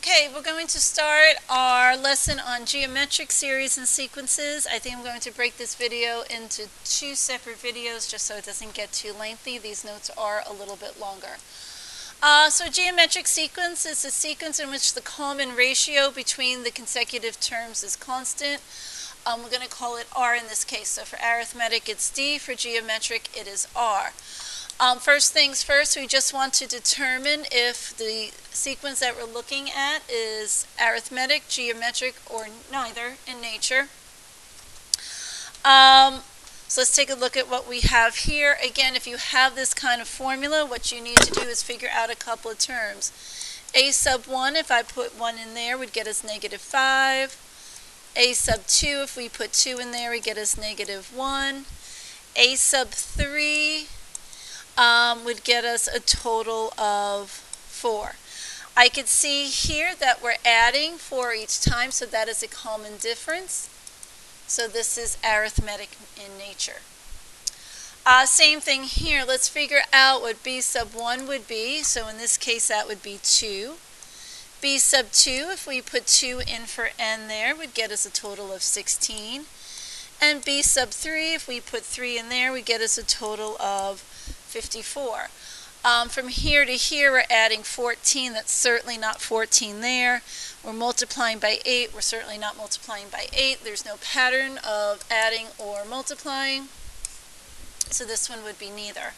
Okay, we're going to start our lesson on geometric series and sequences. I think I'm going to break this video into two separate videos just so it doesn't get too lengthy. These notes are a little bit longer. So geometric sequence is a sequence in which the common ratio between the consecutive terms is constant. We're going to call it R in this case. So for arithmetic it's D, for geometric it is R. First things first, we just want to determine if the sequence that we're looking at is arithmetic, geometric, or neither in nature. So let's take a look at what we have here. Again, if you have this kind of formula, what you need to do is figure out a couple of terms. A sub 1, if I put 1 in there, would get us negative 5. A sub 2, if we put 2 in there, would get us negative 1. A sub 3 would get us a total of 4. I could see here that we're adding 4 each time, so that is a common difference. So this is arithmetic in nature. Same thing here. Let's figure out what B sub 1 would be. So in this case, that would be 2. B sub 2, if we put 2 in for n there, would get us a total of 16. And B sub 3, if we put 3 in there, would get us a total of 54. From here to here, we're adding 14. That's certainly not 14 there. We're multiplying by 8. We're certainly not multiplying by 8. There's no pattern of adding or multiplying. So this one would be neither.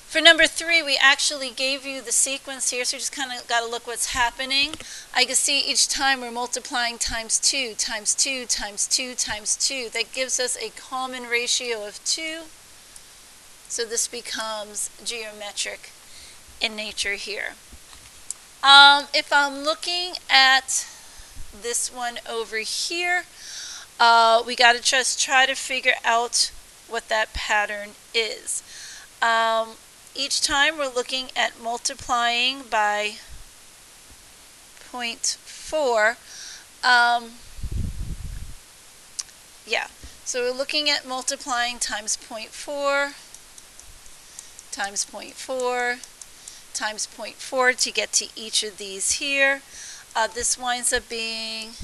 For number 3, we actually gave you the sequence here, so you just kind of got to look what's happening. I can see each time we're multiplying times 2, times 2, times 2, times 2. That gives us a common ratio of 2. So this becomes geometric in nature here. If I'm looking at this one over here, we got to just try to figure out what that pattern is. Each time we're looking at multiplying by 0.4. So we're looking at multiplying times 0.4 times 0.4 times 0.4 to get to each of these here. This winds up being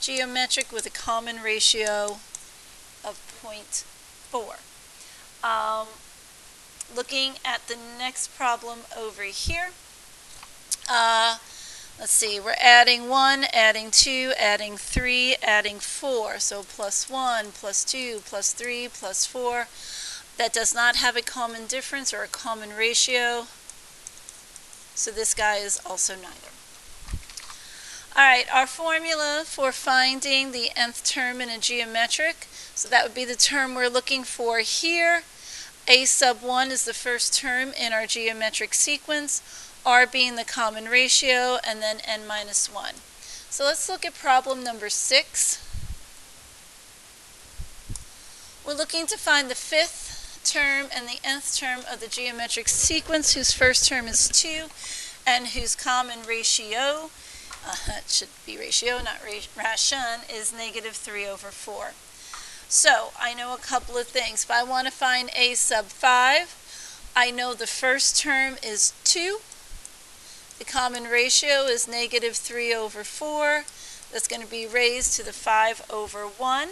geometric with a common ratio of 0.4. Looking at the next problem over here, let's see, we're adding 1, adding 2, adding 3, adding 4. So plus 1, plus 2, plus 3, plus 4. That does not have a common difference or a common ratio. So this guy is also neither. Alright, our formula for finding the nth term in a geometric, so that would be the term we're looking for here. A sub 1 is the first term in our geometric sequence, R being the common ratio, and then n minus 1. So let's look at problem number 6. We're looking to find the fifth term and the nth term of the geometric sequence, whose first term is 2 and whose common ratio, it should be ratio, not ration, is negative 3 over 4. So I know a couple of things. If I want to find A sub 5, I know the first term is 2. The common ratio is negative 3 over 4. That's going to be raised to the 5 over 1.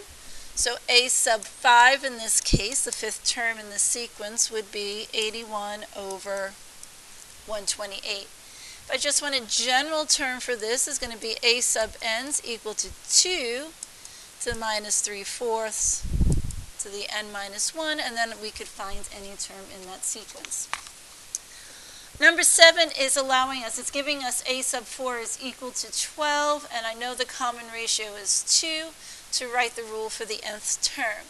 So A sub 5 in this case, the fifth term in the sequence, would be 81 over 128. If I just want a general term for this, is going to be A sub n's equal to 2 to the minus 3/4 to the n minus 1, and then we could find any term in that sequence. Number 7 is allowing us, it's giving us A sub 4 is equal to 12, and I know the common ratio is 2 to write the rule for the nth term.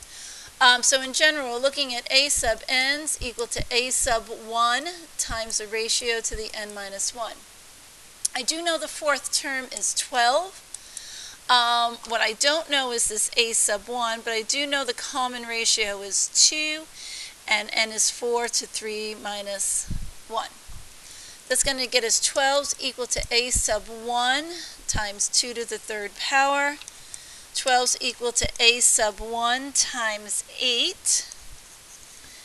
So in general, we're looking at A sub n's equal to A sub 1 times the ratio to the n minus 1. I do know the fourth term is 12. What I don't know is this A sub 1, but I do know the common ratio is 2, and n is 4 to 3 minus 1. That's going to get us 12 equal to A sub 1 times 2 to the third power. 12 is equal to A sub 1 times 8.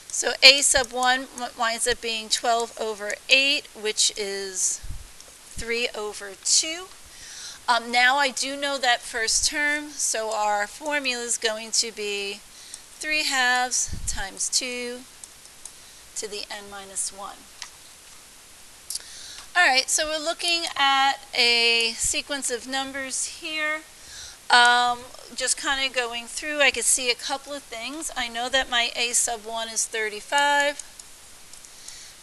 So A sub 1 winds up being 12 over 8, which is 3 over 2. Now I do know that first term, so our formula is going to be 3 halves times 2 to the n minus 1. Alright, so we're looking at a sequence of numbers here. Just kind of going through, I could see a couple of things. I know that my a sub 1 is 35.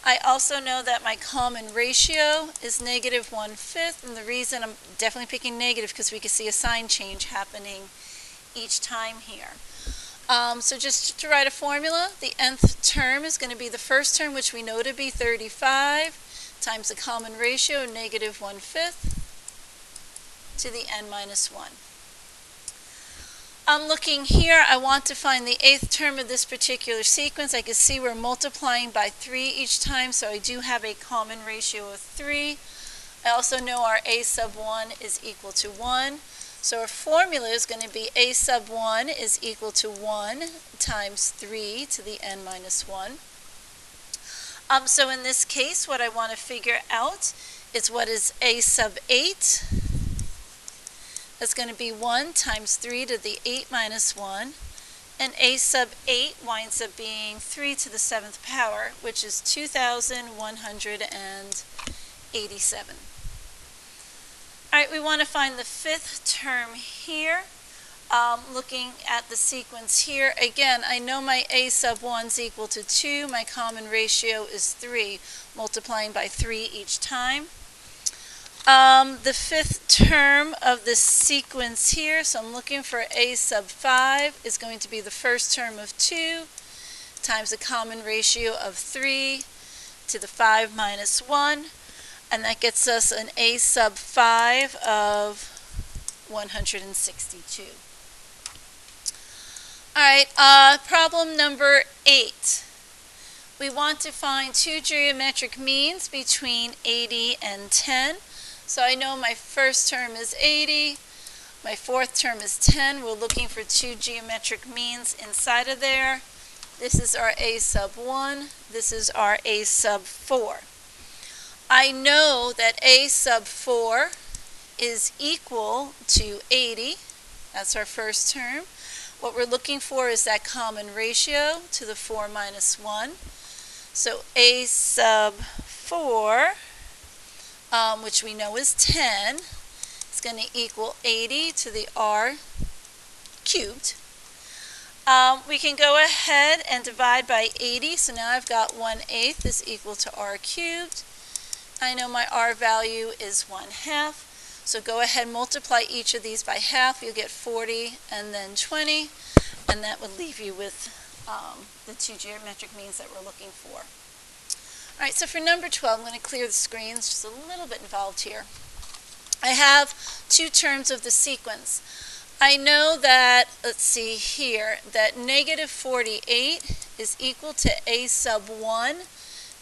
I also know that my common ratio is negative 1/5, and the reason I'm definitely picking negative because we can see a sign change happening each time here. So just to write a formula, the nth term is going to be the first term, which we know to be 35, times the common ratio, negative 1/5, to the n minus 1. I'm looking here, I want to find the 8th term of this particular sequence. I can see we're multiplying by 3 each time, so I do have a common ratio of 3. I also know our a sub 1 is equal to 1. So our formula is going to be a sub 1 is equal to 1 times 3 to the n minus 1. So in this case, what I want to figure out is what is a sub 8. That's going to be 1 times 3 to the 8 minus 1. And a sub 8 winds up being 3 to the 7th power, which is 2,187. Alright, we want to find the 5th term here. Looking at the sequence here, again, I know my a sub 1 is equal to 2. My common ratio is 3, multiplying by 3 each time. The 5th term of this sequence here, so I'm looking for a sub 5, is going to be the first term of 2 times the common ratio of 3 to the 5 minus 1, and that gets us an a sub 5 of 162. Alright, problem number 8. We want to find two geometric means between 80 and 10. So I know my first term is 80, my fourth term is 10. We're looking for two geometric means inside of there. This is our a sub 1, this is our a sub 4. I know that a sub 4 is equal to 80. That's our first term. What we're looking for is that common ratio to the 4 minus 1. So a sub 4, which we know is 10, is going to equal 80 to the r cubed. We can go ahead and divide by 80. So now I've got 1/8 is equal to r cubed. I know my r value is 1/2. So go ahead and multiply each of these by half. You'll get 40 and then 20. And that would leave you with the two geometric means that we're looking for. Alright, so for number 12, I'm going to clear the screen. It's just a little bit involved here. I have two terms of the sequence. I know that, let's see here, that negative 48 is equal to a sub 1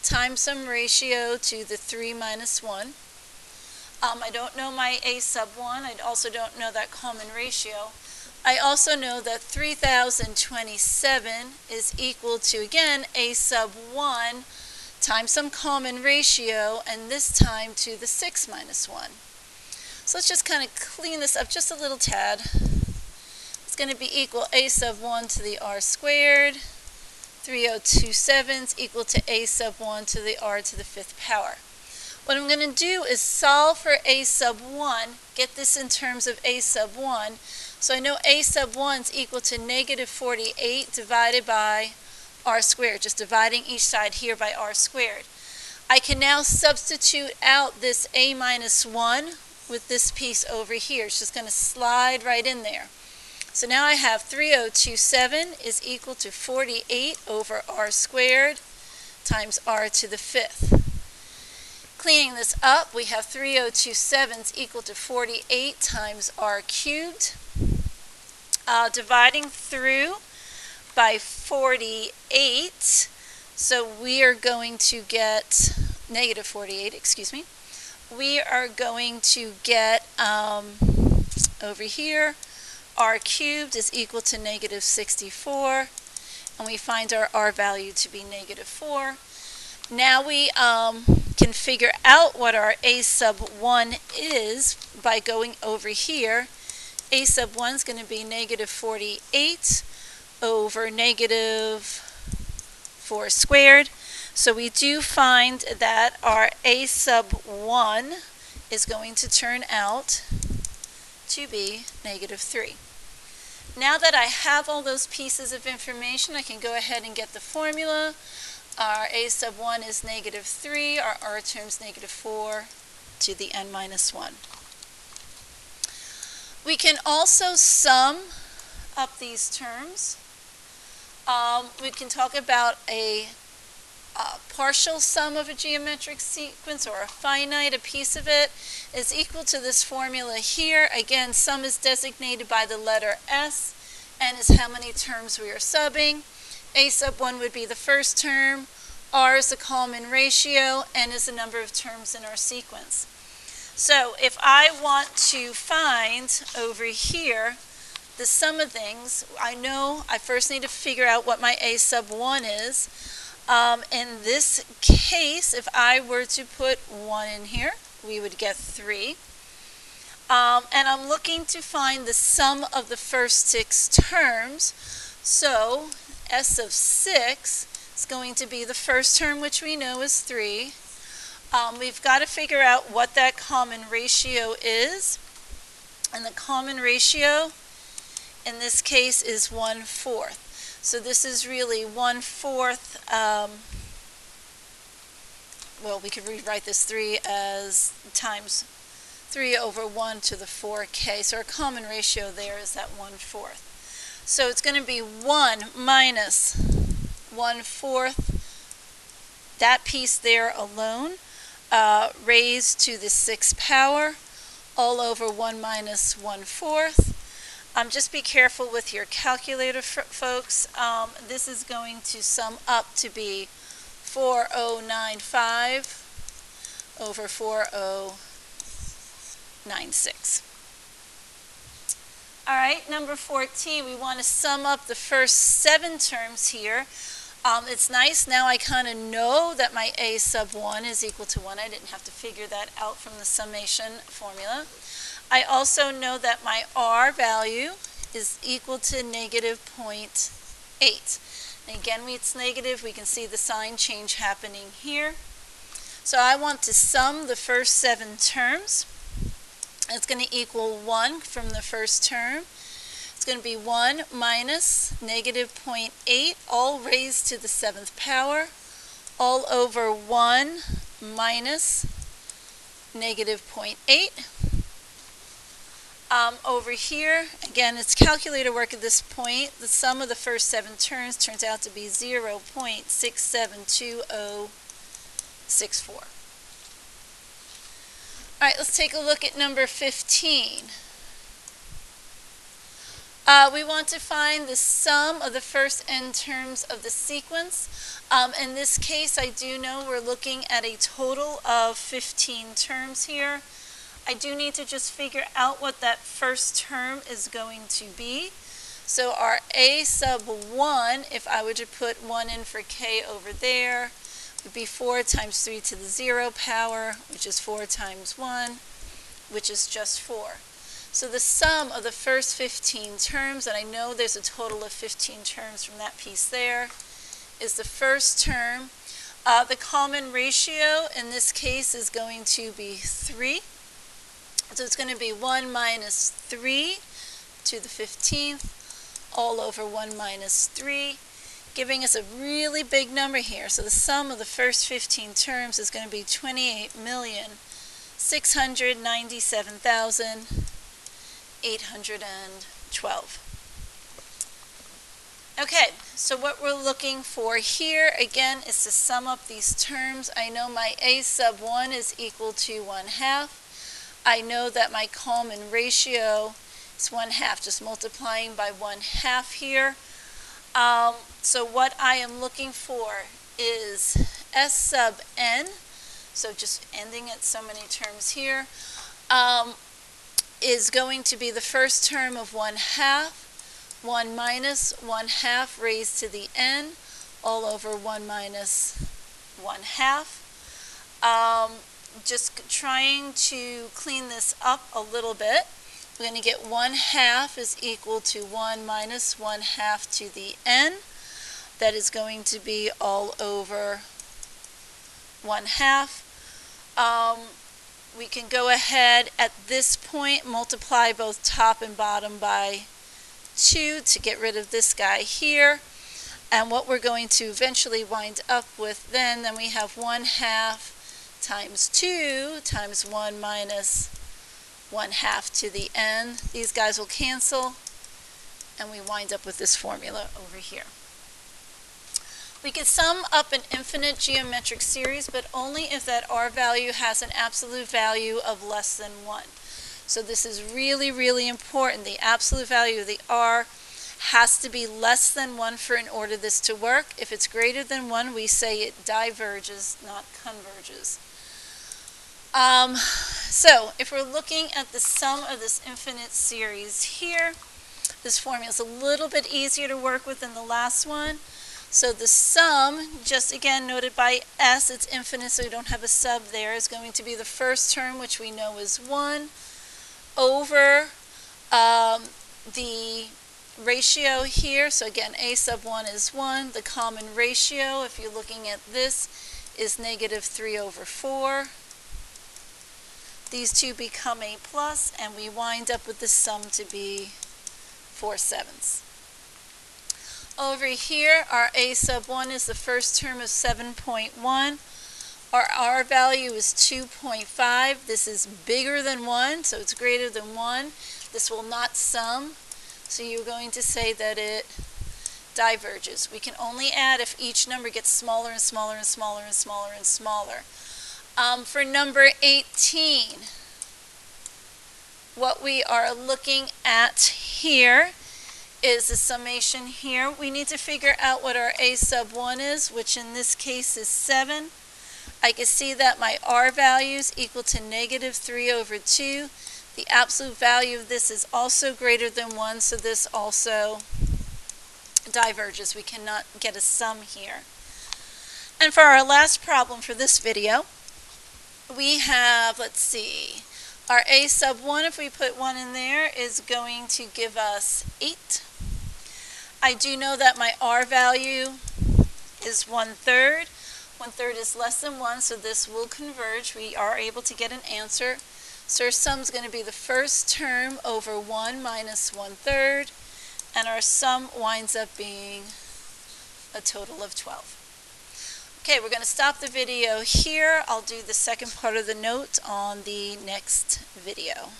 times some ratio to the 3 minus 1. I don't know my a sub 1. I also don't know that common ratio. I also know that 3027 is equal to, again, a sub 1 times some common ratio, and this time to the 6 minus 1. So let's just kind of clean this up just a little tad. It's going to be equal a sub 1 to the r squared. 3027 is equal to a sub 1 to the r to the 5th power. What I'm going to do is solve for a sub 1, get this in terms of a sub 1. So I know a sub 1 is equal to negative 48 divided by r squared, just dividing each side here by r squared. I can now substitute out this a minus 1 with this piece over here. It's just going to slide right in there. So now I have 3027 is equal to 48 over r squared times r to the 5th. Cleaning this up, we have 3027 is equal to 48 times r cubed. Dividing through by 48, so we are going to get negative 48, excuse me. We are going to get over here, r cubed is equal to negative 64, and we find our r value to be negative 4. Now we can figure out what our a sub 1 is by going over here. A sub 1 is going to be negative 48 over negative 4 squared. So we do find that our a sub 1 is going to turn out to be negative 3. Now that I have all those pieces of information, I can go ahead and get the formula. Our a sub 1 is negative 3, our r term's negative 4 to the n minus 1. We can also sum up these terms. We can talk about a partial sum of a geometric sequence, or a finite. A piece of it is equal to this formula here. Again, sum is designated by the letter S, and is how many terms we are subbing. A sub 1 would be the first term, r is the common ratio, n is the number of terms in our sequence. So if I want to find over here the sum of things, I know I first need to figure out what my a sub 1 is. In this case, if I were to put 1 in here, we would get 3. And I'm looking to find the sum of the first 6 terms. So S of 6 is going to be the first term, which we know is 3. We've got to figure out what that common ratio is. And the common ratio in this case is 1/4. So this is really 1/4, well, we could rewrite this 3 as times 3 over 1 to the 4k. So our common ratio there is that 1/4. So it's going to be 1 minus 1/4, that piece there alone, raised to the 6th power, all over 1 minus 1/4. Just be careful with your calculator, folks. This is going to sum up to be 4095 over 4096. All right, number 14, we want to sum up the first 7 terms here. It's nice, now I kind of know that my a sub 1 is equal to 1. I didn't have to figure that out from the summation formula. I also know that my r value is equal to negative 0.8. And again, when it's negative, we can see the sign change happening here. So I want to sum the first 7 terms. It's going to equal 1 from the first term. It's going to be 1 minus negative 0.8, all raised to the 7th power, all over 1 minus negative 0.8. Over here, again, it's calculator work at this point. The sum of the first 7 terms turns out to be 0.672064. All right, let's take a look at number 15. We want to find the sum of the first n terms of the sequence. In this case, I do know we're looking at a total of 15 terms here. I do need to just figure out what that first term is going to be. So our a sub 1, if I were to put 1 in for k over there, would be 4 times 3 to the 0 power, which is 4 times 1, which is just 4. So the sum of the first 15 terms, and I know there's a total of 15 terms from that piece there, is the first term. The common ratio in this case is going to be 3. So it's going to be 1 minus 3 to the 15th, all over 1 minus 3, giving us a really big number here. So the sum of the first 15 terms is going to be 28,697,812. Okay, so what we're looking for here, again, is to sum up these terms. I know my a sub 1 is equal to 1/2. I know that my common ratio is 1/2, just multiplying by 1/2 here. So what I am looking for is S sub n, so just ending at so many terms here, is going to be the first term of 1/2, 1 minus 1/2 raised to the n, all over 1 minus 1/2. Just trying to clean this up a little bit. We're going to get 1/2 is equal to 1 minus 1/2 to the n. That is going to be all over 1/2. We can go ahead at this point, multiply both top and bottom by 2 to get rid of this guy here. And what we're going to eventually wind up with then we have 1/2 times 2 times 1 minus 1/2 to the n. These guys will cancel, and we wind up with this formula over here. We could sum up an infinite geometric series, but only if that r value has an absolute value of less than 1. So this is really, really important. The absolute value of the r has to be less than 1 in order this to work. If it's greater than 1, we say it diverges, not converges. So if we're looking at the sum of this infinite series here, this formula is a little bit easier to work with than the last one. So the sum, just again noted by s, it's infinite, so we don't have a sub there, is going to be the first term, which we know is 1, over the ratio here. So again, a sub 1 is 1. The common ratio, if you're looking at this, is -3 over 4. These two become a plus, and we wind up with the sum to be 4/7. Over here, our a sub 1 is the first term of 7.1. Our r value is 2.5. This is bigger than 1, so it's greater than 1. This will not sum, so you're going to say that it diverges. We can only add if each number gets smaller and smaller and smaller and smaller and smaller. For number 18, what we are looking at here is the summation here. We need to figure out what our a sub 1 is, which in this case is 7. I can see that my r value is equal to -3 over 2. The absolute value of this is also greater than 1, so this also diverges. We cannot get a sum here. And for our last problem for this video, we have, let's see, our a sub 1, if we put 1 in there, is going to give us 8. I do know that my r value is 1/3. 1/3 is less than 1, so this will converge. We are able to get an answer. So our sum is going to be the first term over 1 minus 1/3, and our sum winds up being a total of 12. Okay, we're going to stop the video here. I'll do the second part of the note on the next video.